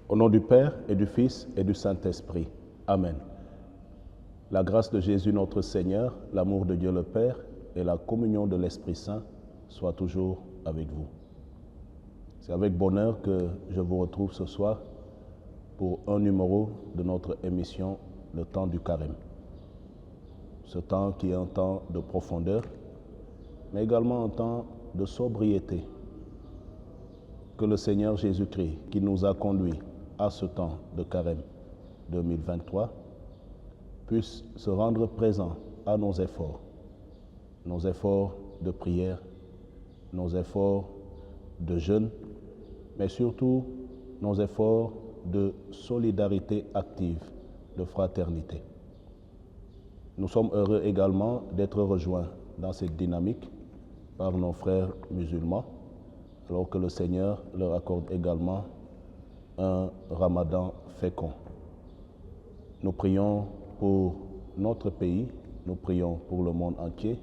Au nom du Père et du Fils et du Saint-Esprit. Amen. La grâce de Jésus notre Seigneur, l'amour de Dieu le Père et la communion de l'Esprit Saint soient toujours avec vous. C'est avec bonheur que je vous retrouve ce soir pour un numéro de notre émission Le temps du carême. Ce temps qui est un temps de profondeur, mais également un temps de sobriété. Que le Seigneur Jésus-Christ, qui nous a conduits à ce temps de carême 2023, puisse se rendre présent à nos efforts de prière, nos efforts de jeûne, mais surtout nos efforts de solidarité active, de fraternité. Nous sommes heureux également d'être rejoints dans cette dynamique par nos frères musulmans, alors que le Seigneur leur accorde également un ramadan fécond. Nous prions pour notre pays, nous prions pour le monde entier,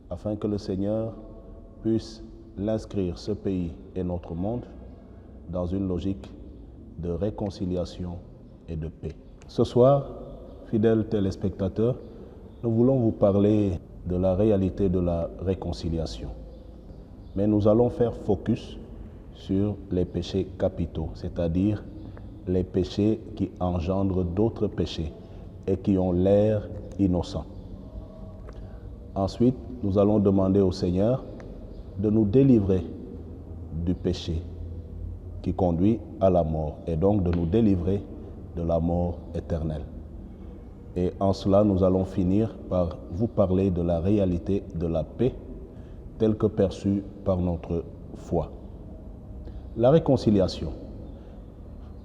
afin que le Seigneur puisse l'inscrire, ce pays et notre monde, dans une logique de réconciliation et de paix. Ce soir, fidèles téléspectateurs, nous voulons vous parler de la réalité de la réconciliation. Mais nous allons faire focus sur les péchés capitaux, c'est-à-dire les péchés qui engendrent d'autres péchés et qui ont l'air innocents. Ensuite, nous allons demander au Seigneur de nous délivrer du péché qui conduit à la mort et donc de nous délivrer de la mort éternelle. Et en cela, nous allons finir par vous parler de la réalité de la paix telle que perçue par notre foi. La réconciliation.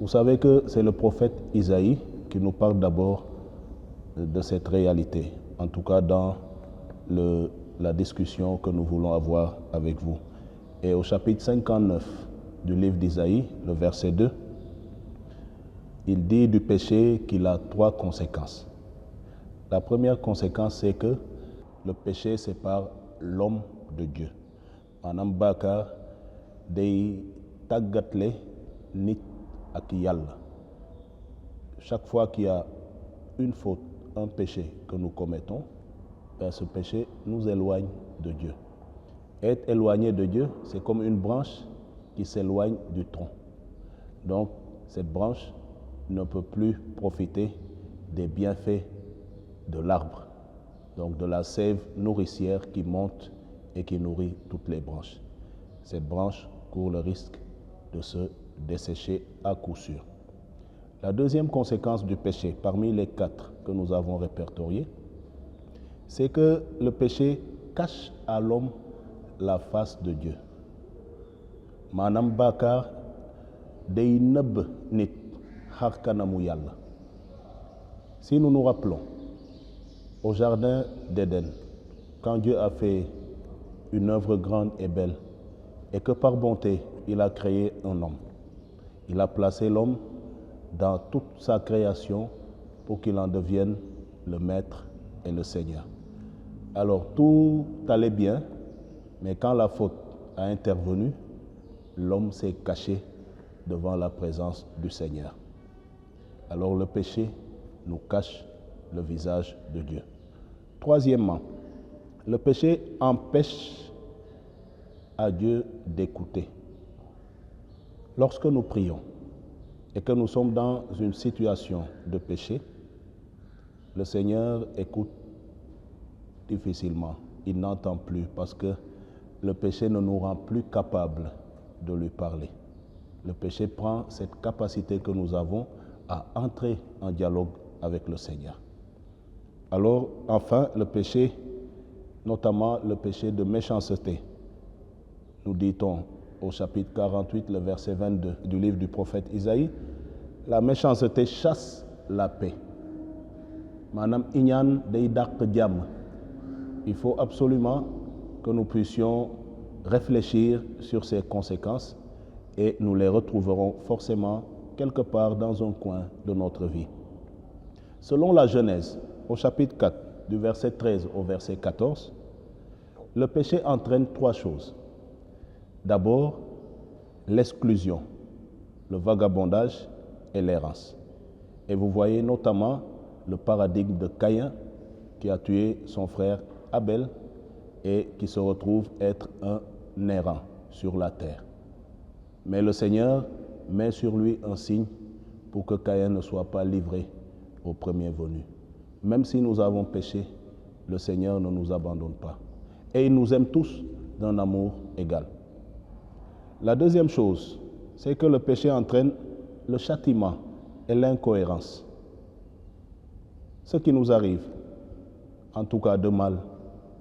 Vous savez que c'est le prophète Isaïe qui nous parle d'abord de cette réalité, en tout cas dans la discussion que nous voulons avoir avec vous. Et au chapitre 59 du livre d'Isaïe, le verset 2, il dit du péché qu'il a 3 conséquences. La première conséquence, c'est que le péché sépare l'homme de Dieu. Maanaam bàkkaar day tàggatle nit ak Yàlla. Chaque fois qu'il y a une faute, un péché que nous commettons, ce péché nous éloigne de Dieu. Être éloigné de Dieu, c'est comme une branche qui s'éloigne du tronc. Donc, cette branche ne peut plus profiter des bienfaits de l'arbre, donc de la sève nourricière qui monte et qui nourrit toutes les branches. Cette branche court le risque de se dessécher à coup sûr. La deuxième conséquence du péché, parmi les 4 que nous avons répertoriés, c'est que le péché cache à l'homme la face de Dieu. Maanaam bàkkaar day nëbb nit xar kanamu Yàlla. Si nous nous rappelons, au jardin d'Éden, quand Dieu a fait une œuvre grande et belle, et que par bonté, il a créé un homme. Il a placé l'homme dans toute sa création pour qu'il en devienne le maître et le Seigneur. Alors tout allait bien, mais quand la faute a intervenu, l'homme s'est caché devant la présence du Seigneur. Alors le péché nous cache le visage de Dieu. Troisièmement, le péché empêche à Dieu d'écouter. Lorsque nous prions et que nous sommes dans une situation de péché, le Seigneur écoute difficilement. Il n'entend plus parce que le péché ne nous rend plus capables de lui parler. Le péché prend cette capacité que nous avons à entrer en dialogue avec le Seigneur. Alors, enfin, le péché, notamment le péché de méchanceté. Nous dit-on au chapitre 48, le verset 22 du livre du prophète Isaïe, la méchanceté chasse la paix. Maanaam iñaan day dàq jàmm. Il faut absolument que nous puissions réfléchir sur ces conséquences et nous les retrouverons forcément quelque part dans un coin de notre vie. Selon la Genèse, au chapitre 4, du verset 13 au verset 14, le péché entraîne 3 choses. D'abord, l'exclusion, le vagabondage et l'errance. Et vous voyez notamment le paradigme de Caïn qui a tué son frère Abel et qui se retrouve être un errant sur la terre. Mais le Seigneur met sur lui un signe pour que Caïn ne soit pas livré au premier venu. Même si nous avons péché, le Seigneur ne nous abandonne pas. Et il nous aime tous d'un amour égal. La deuxième chose, c'est que le péché entraîne le châtiment et l'incohérence. Ce qui nous arrive, en tout cas de mal,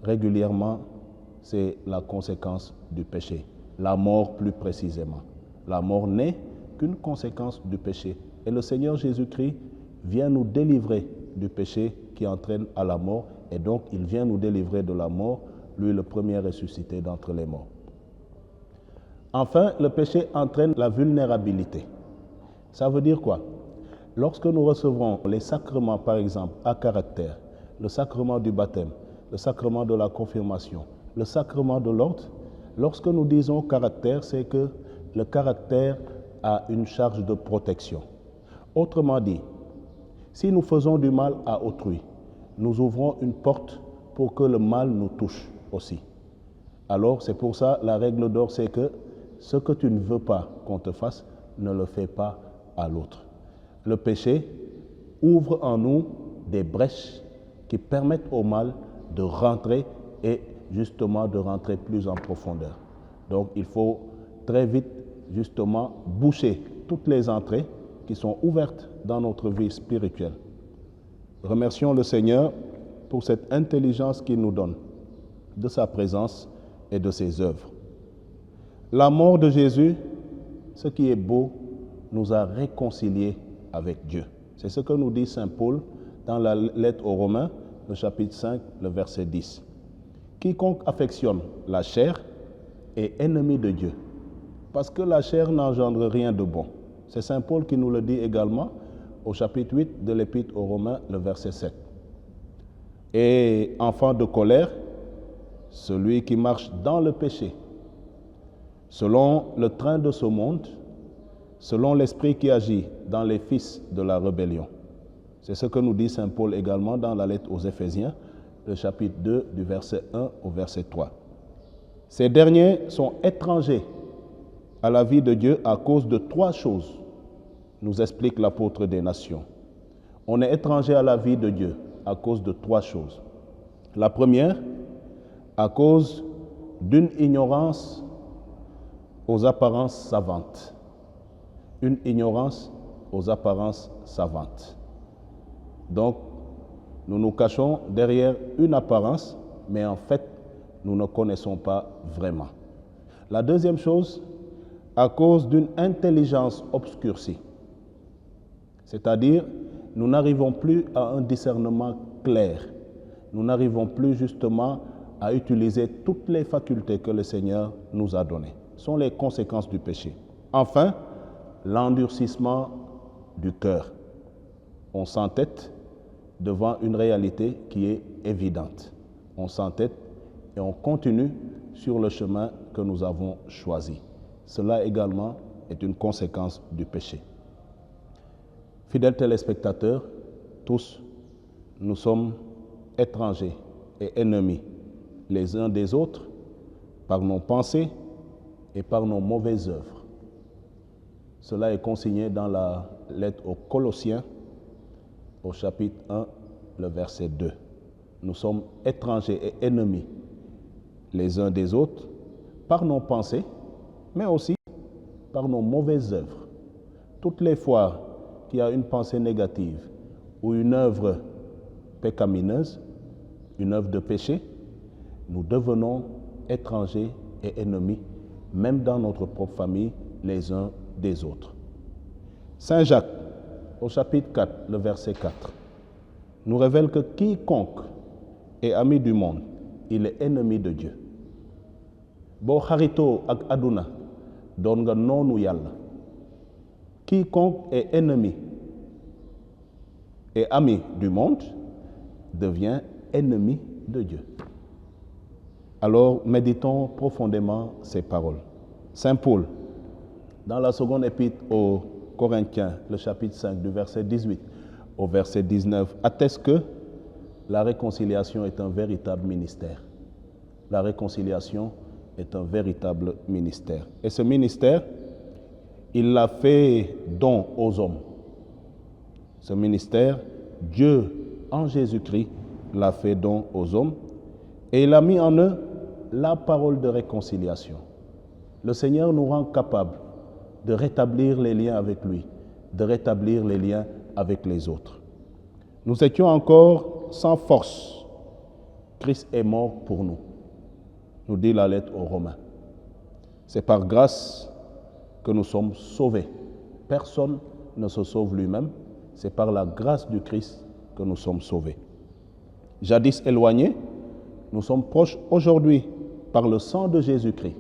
régulièrement, c'est la conséquence du péché. La mort plus précisément. La mort n'est qu'une conséquence du péché. Et le Seigneur Jésus-Christ vient nous délivrer du péché qui entraîne à la mort. Et donc, il vient nous délivrer de la mort, lui le premier ressuscité d'entre les morts. Enfin, le péché entraîne la vulnérabilité. Ça veut dire quoi? Lorsque nous recevrons les sacrements, par exemple, à caractère, le sacrement du baptême, le sacrement de la confirmation, le sacrement de l'ordre, lorsque nous disons caractère, c'est que le caractère a une charge de protection. Autrement dit, si nous faisons du mal à autrui, nous ouvrons une porte pour que le mal nous touche aussi. Alors, c'est pour ça, la règle d'or, c'est que ce que tu ne veux pas qu'on te fasse, ne le fais pas à l'autre. Le péché ouvre en nous des brèches qui permettent au mal de rentrer et justement de rentrer plus en profondeur. Donc, il faut très vite, justement, boucher toutes les entrées qui sont ouvertes dans notre vie spirituelle. Remercions le Seigneur pour cette intelligence qu'il nous donne de sa présence et de ses œuvres. La mort de Jésus, ce qui est beau, nous a réconciliés avec Dieu. C'est ce que nous dit saint Paul dans la lettre aux Romains, le chapitre 5, le verset 10. Quiconque affectionne la chair est ennemi de Dieu, parce que la chair n'engendre rien de bon. C'est saint Paul qui nous le dit également au chapitre 8 de l'Épître aux Romains, le verset 7. Et enfant de colère, celui qui marche dans le péché, selon le train de ce monde, selon l'esprit qui agit dans les fils de la rébellion. C'est ce que nous dit saint Paul également dans la lettre aux Éphésiens, le chapitre 2, du verset 1 au verset 3. Ces derniers sont étrangers à la vie de Dieu à cause de trois choses, nous explique l'apôtre des nations. On est étranger à la vie de Dieu à cause de trois choses. La première, à cause d'une ignorance aux apparences savantes. Une ignorance aux apparences savantes. Donc, nous nous cachons derrière une apparence, mais en fait, nous ne connaissons pas vraiment. La deuxième chose, à cause d'une intelligence obscurcie. C'est-à-dire, nous n'arrivons plus à un discernement clair. Nous n'arrivons plus justement à utiliser toutes les facultés que le Seigneur nous a données. Ce sont les conséquences du péché. Enfin, l'endurcissement du cœur. On s'entête devant une réalité qui est évidente. On s'entête et on continue sur le chemin que nous avons choisi. Cela également est une conséquence du péché. Fidèles téléspectateurs, tous, nous sommes étrangers et ennemis les uns des autres par nos pensées et par nos mauvaises œuvres. Cela est consigné dans la lettre aux Colossiens, au chapitre 1, le verset 2. Nous sommes étrangers et ennemis les uns des autres par nos pensées, mais aussi par nos mauvaises œuvres. Toutes les fois qu'il y a une pensée négative ou une œuvre pécamineuse, une œuvre de péché, nous devenons étrangers et ennemis, même dans notre propre famille, les uns des autres. Saint Jacques, au chapitre 4, le verset 4, nous révèle que quiconque est ami du monde, il est ennemi de Dieu. Boo xaritoo ak aduna doon nga noonu Yàlla. Quiconque est ennemi et ami du monde devient ennemi de Dieu. Alors, méditons profondément ces paroles. Saint Paul, dans la seconde épître aux Corinthiens, le chapitre 5, du verset 18 au verset 19, atteste que la réconciliation est un véritable ministère. La réconciliation est un véritable ministère. Et ce ministère, il l'a fait don aux hommes. Ce ministère, Dieu, en Jésus-Christ, l'a fait don aux hommes. Et il a mis en eux la parole de réconciliation. Le Seigneur nous rend capables de rétablir les liens avec lui, de rétablir les liens avec les autres. Nous étions encore sans force. Christ est mort pour nous, nous dit la lettre aux Romains. C'est par grâce que nous sommes sauvés. Personne ne se sauve lui-même. C'est par la grâce du Christ que nous sommes sauvés. Jadis éloignés, nous sommes proches aujourd'hui par le sang de Jésus-Christ.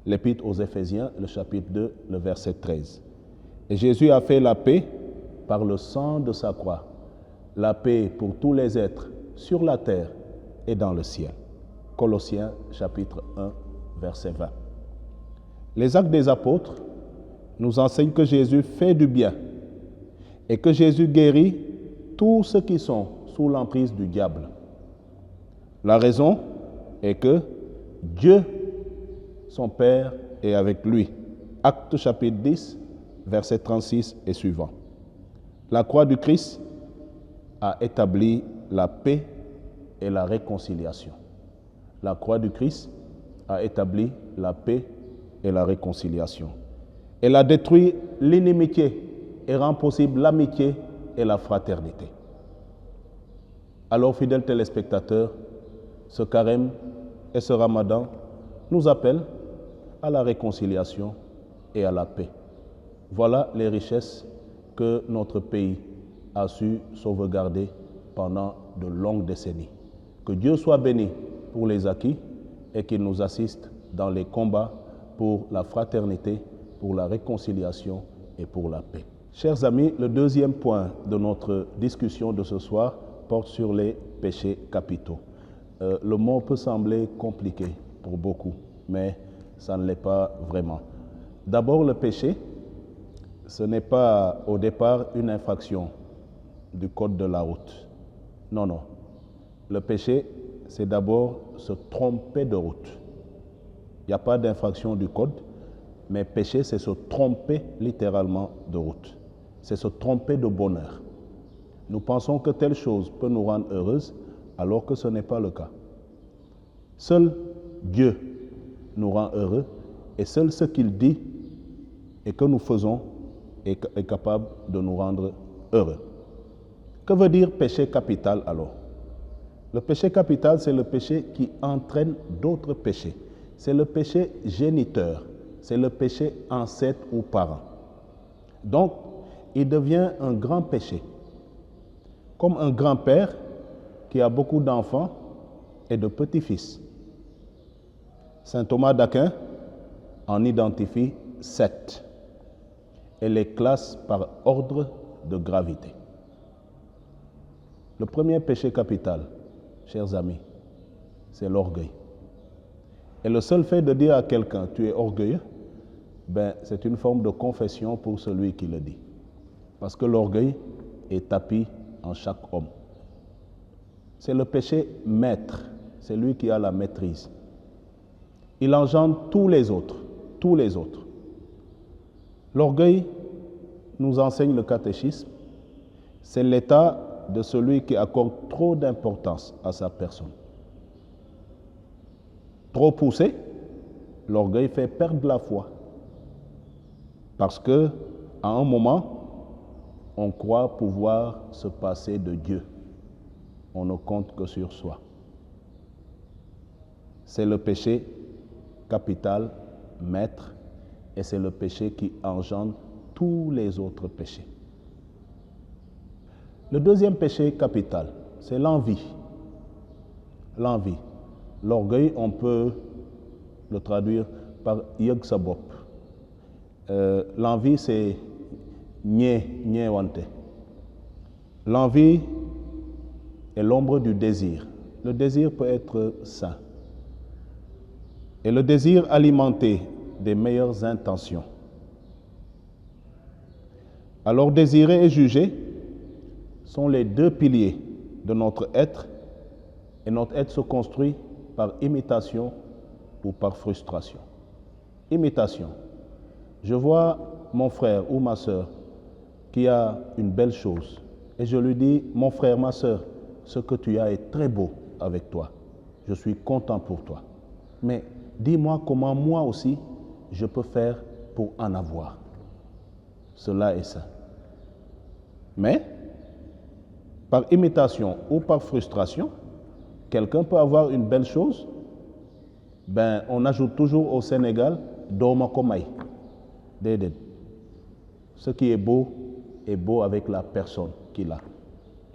L'Épître aux Éphésiens, le chapitre 2, le verset 13. Et Jésus a fait la paix par le sang de sa croix. La paix pour tous les êtres sur la terre et dans le ciel. Colossiens, chapitre 1, verset 20. Les actes des apôtres nous enseignent que Jésus fait du bien et que Jésus guérit tous ceux qui sont sous l'emprise du diable. La raison est que Dieu, son Père, est avec lui. Actes chapitre 10, verset 36 et suivant. La croix du Christ a établi la paix et la réconciliation. La croix du Christ a établi la paix et la réconciliation. Elle a détruit l'inimitié et rend possible l'amitié et la fraternité. Alors, fidèles téléspectateurs, ce carême et ce ramadan nous appellent à la réconciliation et à la paix. Voilà les richesses que notre pays a su sauvegarder pendant de longues décennies. Que Dieu soit béni pour les acquis et qu'il nous assiste dans les combats pour la fraternité, pour la réconciliation et pour la paix. Chers amis, le deuxième point de notre discussion de ce soir porte sur les péchés capitaux. Le mot peut sembler compliqué pour beaucoup, mais ça ne l'est pas vraiment. D'abord, le péché, ce n'est pas au départ une infraction du code de la route. Non, non. Le péché, c'est d'abord se tromper de route. Il n'y a pas d'infraction du code, mais péché, c'est se tromper littéralement de route. C'est se tromper de bonheur. Nous pensons que telle chose peut nous rendre heureuses, alors que ce n'est pas le cas. Seul Dieu nous rend heureux, et seul ce qu'il dit et que nous faisons est capable de nous rendre heureux. Que veut dire péché capital alors? Le péché capital, c'est le péché qui entraîne d'autres péchés. C'est le péché géniteur, c'est le péché ancêtre ou parent. Donc, il devient un grand péché. Comme un grand-père qui a beaucoup d'enfants et de petits-fils. Saint Thomas d'Aquin en identifie 7 et les classe par ordre de gravité. Le premier péché capital, chers amis, c'est l'orgueil. Et le seul fait de dire à quelqu'un « tu es orgueilleux », c'est une forme de confession pour celui qui le dit. Parce que l'orgueil est tapi en chaque homme. C'est le péché maître, c'est lui qui a la maîtrise. Il engendre tous les autres, tous les autres. L'orgueil, nous enseigne le catéchisme, c'est l'état de celui qui accorde trop d'importance à sa personne. Trop poussé, l'orgueil fait perdre la foi. Parce que, à un moment, on croit pouvoir se passer de Dieu. On ne compte que sur soi. C'est le péché capital, maître, et c'est le péché qui engendre tous les autres péchés. Le deuxième péché capital, c'est l'envie. L'envie. L'orgueil, on peut le traduire par yegsabop. L'envie, c'est nye wante. L'envie est l'ombre du désir. Le désir peut être sain. Et le désir alimenté des meilleures intentions Alors désirer et juger sont les deux piliers de notre être, et notre être se construit par imitation ou par frustration. Imitation. Je vois mon frère ou ma sœur qui a une belle chose et je lui dis, mon frère, ma sœur, ce que tu as est très beau avec toi. Je suis content pour toi. Mais dis-moi comment moi aussi je peux faire pour en avoir. Cela est ça. Mais, par imitation ou par frustration, quelqu'un peut avoir une belle chose, on ajoute toujours au Sénégal, Doma Komay. Dédé. Ce qui est beau avec la personne qu'il a.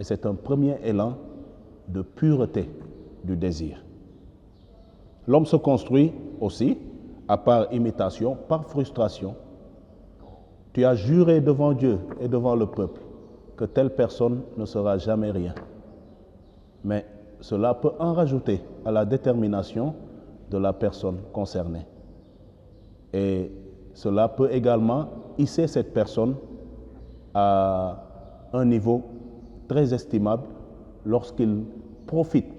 Et c'est un premier élan de pureté du désir. L'homme se construit aussi, à part imitation, par frustration. Tu as juré devant Dieu et devant le peuple que telle personne ne sera jamais rien. Mais cela peut en rajouter à la détermination de la personne concernée. Et cela peut également hisser cette personne à un niveau très estimable lorsqu'il profite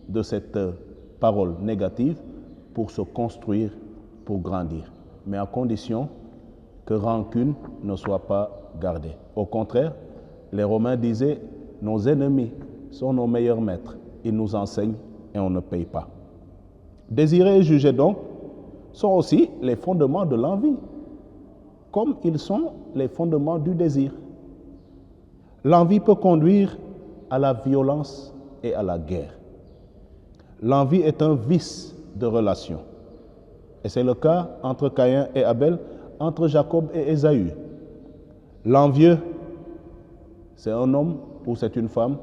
de cette parole négative pour se construire, pour grandir. Mais à condition que rancune ne soit pas gardée. Au contraire, les Romains disaient, nos ennemis sont nos meilleurs maîtres. Ils nous enseignent et on ne paye pas. Désirer et juger donc sont aussi les fondements de l'envie, comme ils sont les fondements du désir. L'envie peut conduire à la violence et à la guerre. L'envie est un vice de relation. Et c'est le cas entre Caïn et Abel, entre Jacob et Ésaü. L'envieux, c'est un homme ou c'est une femme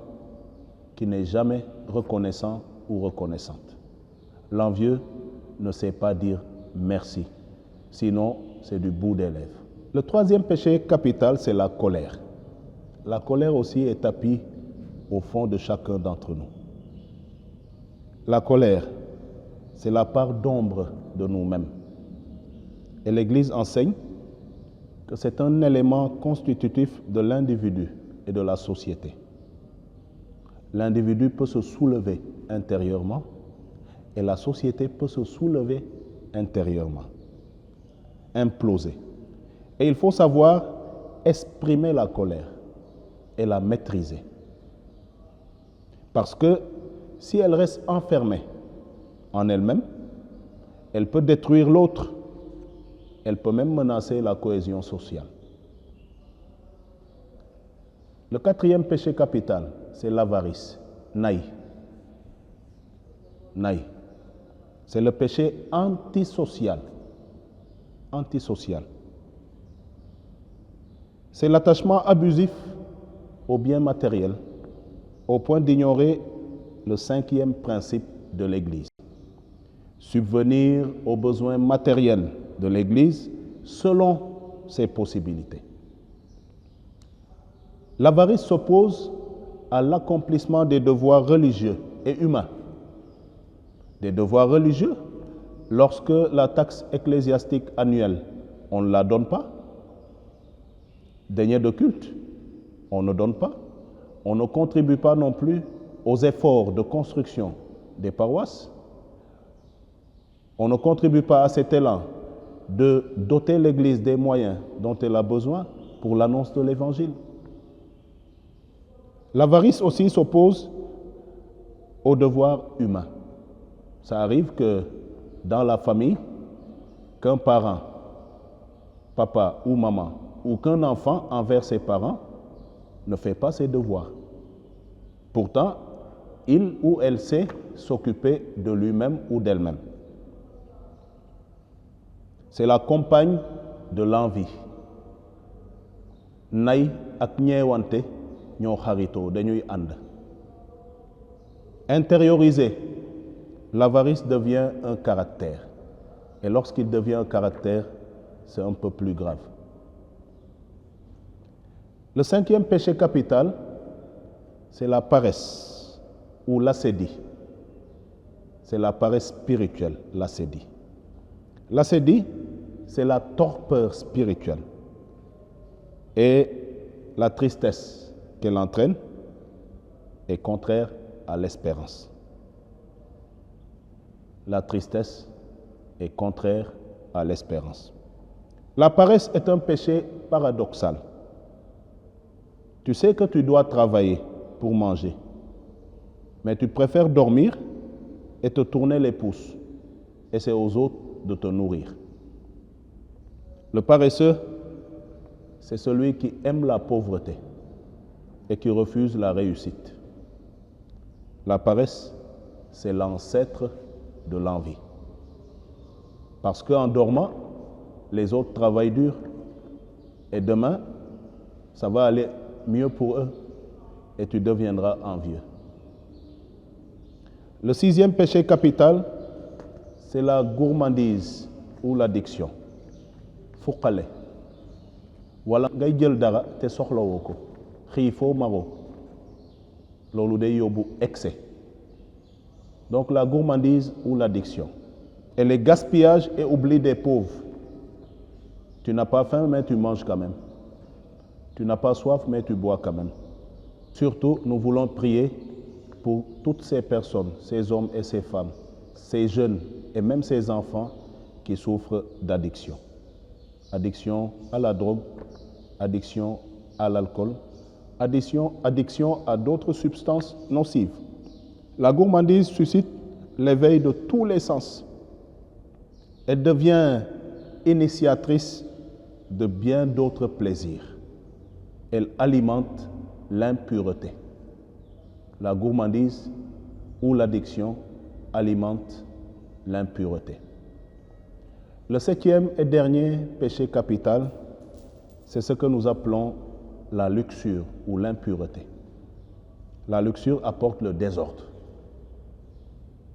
qui n'est jamais reconnaissant ou reconnaissante. L'envieux ne sait pas dire merci, sinon c'est du bout des lèvres. Le troisième péché capital, c'est la colère. La colère aussi est tapie au fond de chacun d'entre nous. La colère, c'est la part d'ombre de nous-mêmes. Et l'Église enseigne que c'est un élément constitutif de l'individu et de la société. L'individu peut se soulever intérieurement et la société peut se soulever intérieurement, imploser. Et il faut savoir exprimer la colère et la maîtriser. Parce que si elle reste enfermée en elle-même, elle peut détruire l'autre. Elle peut même menacer la cohésion sociale. Le quatrième péché capital, c'est l'avarice. Naï. Naï. C'est le péché antisocial. Antisocial. C'est l'attachement abusif aux biens matériels, au point d'ignorer le cinquième principe de l'Église. Subvenir aux besoins matériels de l'Église selon ses possibilités. L'avarice s'oppose à l'accomplissement des devoirs religieux et humains. Des devoirs religieux, lorsque la taxe ecclésiastique annuelle, on ne la donne pas. Deniers de culte, on ne donne pas. On ne contribue pas non plus aux efforts de construction des paroisses. On ne contribue pas à cet élan de doter l'Église des moyens dont elle a besoin pour l'annonce de l'Évangile. L'avarice aussi s'oppose aux devoirs humains. Ça arrive que dans la famille, qu'un parent, papa ou maman, ou qu'un enfant envers ses parents ne fait pas ses devoirs. Pourtant, il ou elle sait s'occuper de lui-même ou d'elle-même. C'est la compagne de l'envie. Nay ak ñeewante ñoo xaritoo dañuy ànd. Intériorisé, l'avarice devient un caractère. Et lorsqu'il devient un caractère, c'est un peu plus grave. Le cinquième péché capital, c'est la paresse ou l'acédie. C'est la paresse spirituelle, l'acédie. L'acédie, c'est la torpeur spirituelle. Et la tristesse qu'elle entraîne est contraire à l'espérance. La tristesse est contraire à l'espérance. La paresse est un péché paradoxal. Tu sais que tu dois travailler pour manger, mais tu préfères dormir et te tourner les pouces, et c'est aux autres de te nourrir. Le paresseux, c'est celui qui aime la pauvreté et qui refuse la réussite. La paresse, c'est l'ancêtre de l'envie. Parce qu'en dormant, les autres travaillent dur et demain, ça va aller mieux pour eux et tu deviendras envieux. Le 6e péché capital, c'est la gourmandise ou l'addiction. Fukale. Wala ngay jël dara te soxlawoo ko. Xiifoo maroo. Loolu day yóbbu excès. Donc la gourmandise ou l'addiction. Et le gaspillage et oubli des pauvres. Tu n'as pas faim, mais tu manges quand même. Tu n'as pas soif, mais tu bois quand même. Surtout, nous voulons prier pour toutes ces personnes, ces hommes et ces femmes, ces jeunes et même ces enfants qui souffrent d'addiction. Addiction à la drogue, addiction à l'alcool, addiction à d'autres substances nocives. La gourmandise suscite l'éveil de tous les sens. Elle devient initiatrice de bien d'autres plaisirs. Elle alimente l'impureté. La gourmandise ou l'addiction alimente l'impureté. Le 7e et dernier péché capital, c'est ce que nous appelons la luxure ou l'impureté. La luxure apporte le désordre.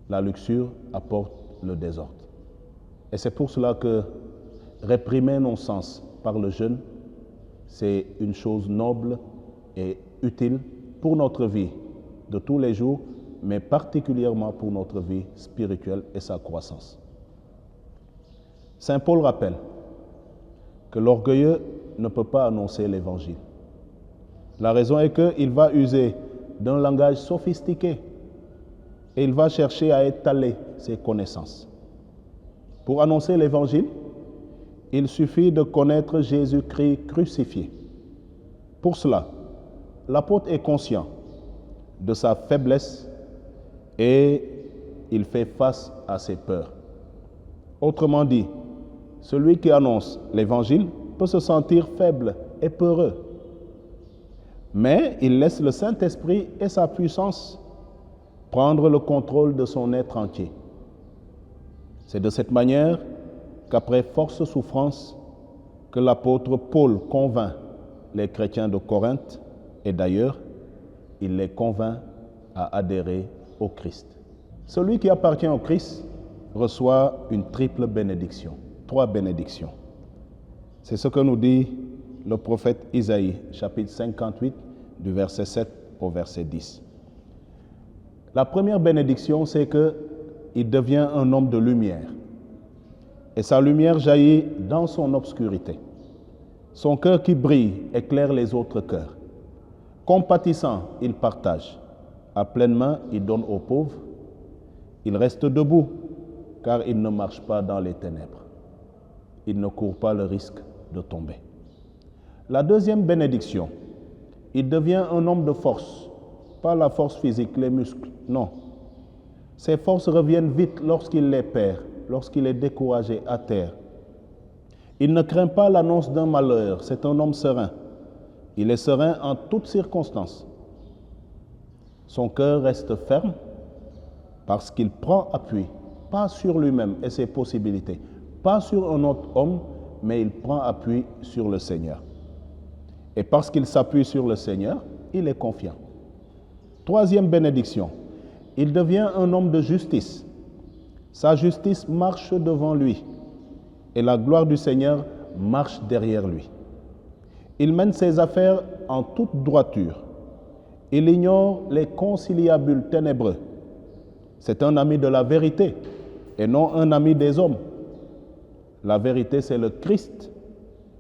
La luxure apporte le désordre. Et c'est pour cela que réprimer nos sens par le jeûne, c'est une chose noble et utile pour notre vie de tous les jours, mais particulièrement pour notre vie spirituelle et sa croissance. Saint Paul rappelle que l'orgueilleux ne peut pas annoncer l'évangile. La raison est qu'il va user d'un langage sophistiqué et il va chercher à étaler ses connaissances. Pour annoncer l'évangile, il suffit de connaître Jésus-Christ crucifié. Pour cela, l'apôtre est conscient de sa faiblesse et il fait face à ses peurs. Autrement dit, celui qui annonce l'évangile peut se sentir faible et peureux. Mais il laisse le Saint-Esprit et sa puissance prendre le contrôle de son être entier. C'est de cette manière qu'après forte souffrance, que l'apôtre Paul convainc les chrétiens de Corinthe et d'ailleurs, il les convainc à adhérer au Christ. Celui qui appartient au Christ reçoit une triple bénédiction, 3 bénédictions. C'est ce que nous dit le prophète Isaïe, chapitre 58, du verset 7 au verset 10. La première bénédiction, c'est qu'il devient un homme de lumière. Et sa lumière jaillit dans son obscurité. Son cœur qui brille éclaire les autres cœurs. Compatissant, il partage. À pleine main, il donne aux pauvres. Il reste debout, car il ne marche pas dans les ténèbres. Il ne court pas le risque de tomber. La deuxième bénédiction, il devient un homme de force. Pas la force physique, les muscles, non. Ses forces reviennent vite lorsqu'il les perd, lorsqu'il est découragé à terre. Il ne craint pas l'annonce d'un malheur, c'est un homme serein. Il est serein en toutes circonstances. Son cœur reste ferme parce qu'il prend appui, pas sur lui-même et ses possibilités, pas sur un autre homme, mais il prend appui sur le Seigneur. Et parce qu'il s'appuie sur le Seigneur, il est confiant. Troisième bénédiction, il devient un homme de justice. Sa justice marche devant lui et la gloire du Seigneur marche derrière lui. Il mène ses affaires en toute droiture. Il ignore les conciliabules ténébreux. C'est un ami de la vérité et non un ami des hommes. La vérité, c'est le Christ.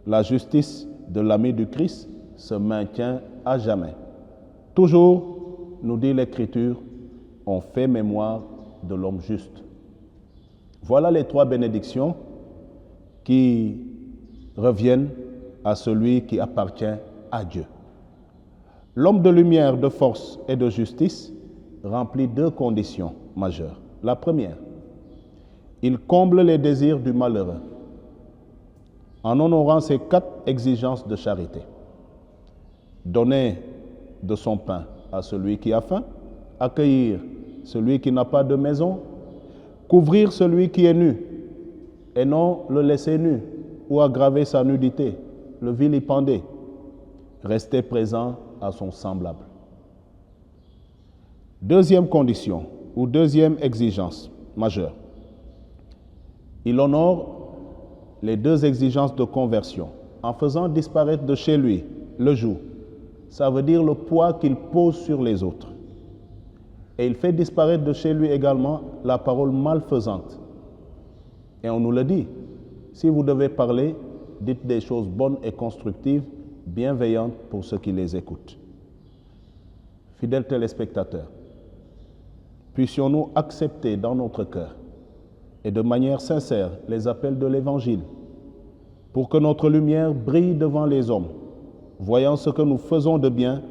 La justice de l'ami du Christ, se maintient à jamais. Toujours, nous dit l'Écriture, on fait mémoire de l'homme juste. Voilà les 3 bénédictions qui reviennent à celui qui appartient à Dieu. L'homme de lumière, de force et de justice remplit 2 conditions majeures. La première, il comble les désirs du malheureux en honorant ces 4 exigences de charité. Donner de son pain à celui qui a faim, accueillir celui qui n'a pas de maison, couvrir celui qui est nu et non le laisser nu ou aggraver sa nudité, le vilipender, rester présent à son semblable. Deuxième condition ou deuxième exigence majeure, il honore les 2 exigences de conversion en faisant disparaître de chez lui le joug. Ça veut dire le poids qu'il pose sur les autres. Et il fait disparaître de chez lui également la parole malfaisante. Et on nous le dit, si vous devez parler, dites des choses bonnes et constructives, bienveillantes pour ceux qui les écoutent. Fidèles téléspectateurs, puissions-nous accepter dans notre cœur et de manière sincère les appels de l'Évangile pour que notre lumière brille devant les hommes. Voyant ce que nous faisons de bien,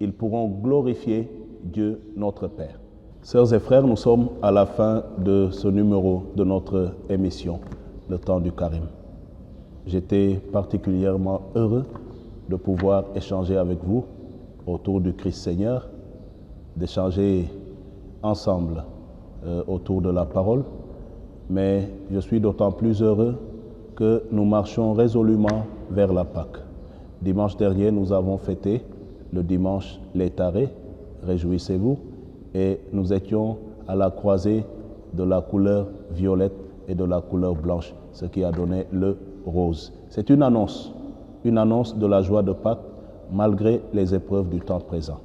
ils pourront glorifier Dieu notre Père. Sœurs et frères, nous sommes à la fin de ce numéro de notre émission, Le Temps du Carême. J'étais particulièrement heureux de pouvoir échanger avec vous autour du Christ Seigneur, d'échanger ensemble autour de la parole, mais je suis d'autant plus heureux que nous marchons résolument vers la Pâque. Dimanche dernier, nous avons fêté le dimanche Létaré, réjouissez-vous, et nous étions à la croisée de la couleur violette et de la couleur blanche, ce qui a donné le rose. C'est une annonce de la joie de Pâques, malgré les épreuves du temps présent.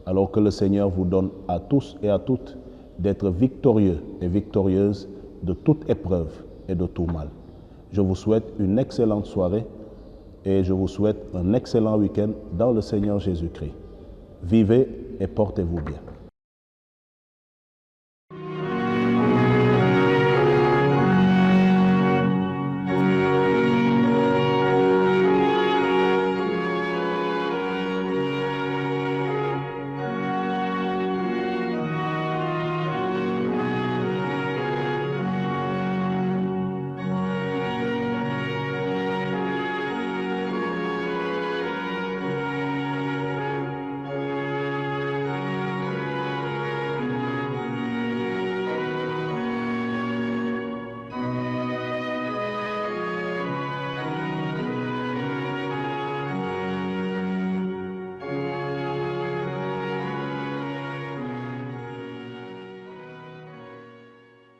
Alors que le Seigneur vous donne à tous et à toutes d'être victorieux et victorieuses de toute épreuve et de tout mal. Je vous souhaite une excellente soirée et je vous souhaite un excellent week-end dans le Seigneur Jésus-Christ. Vivez et portez-vous bien.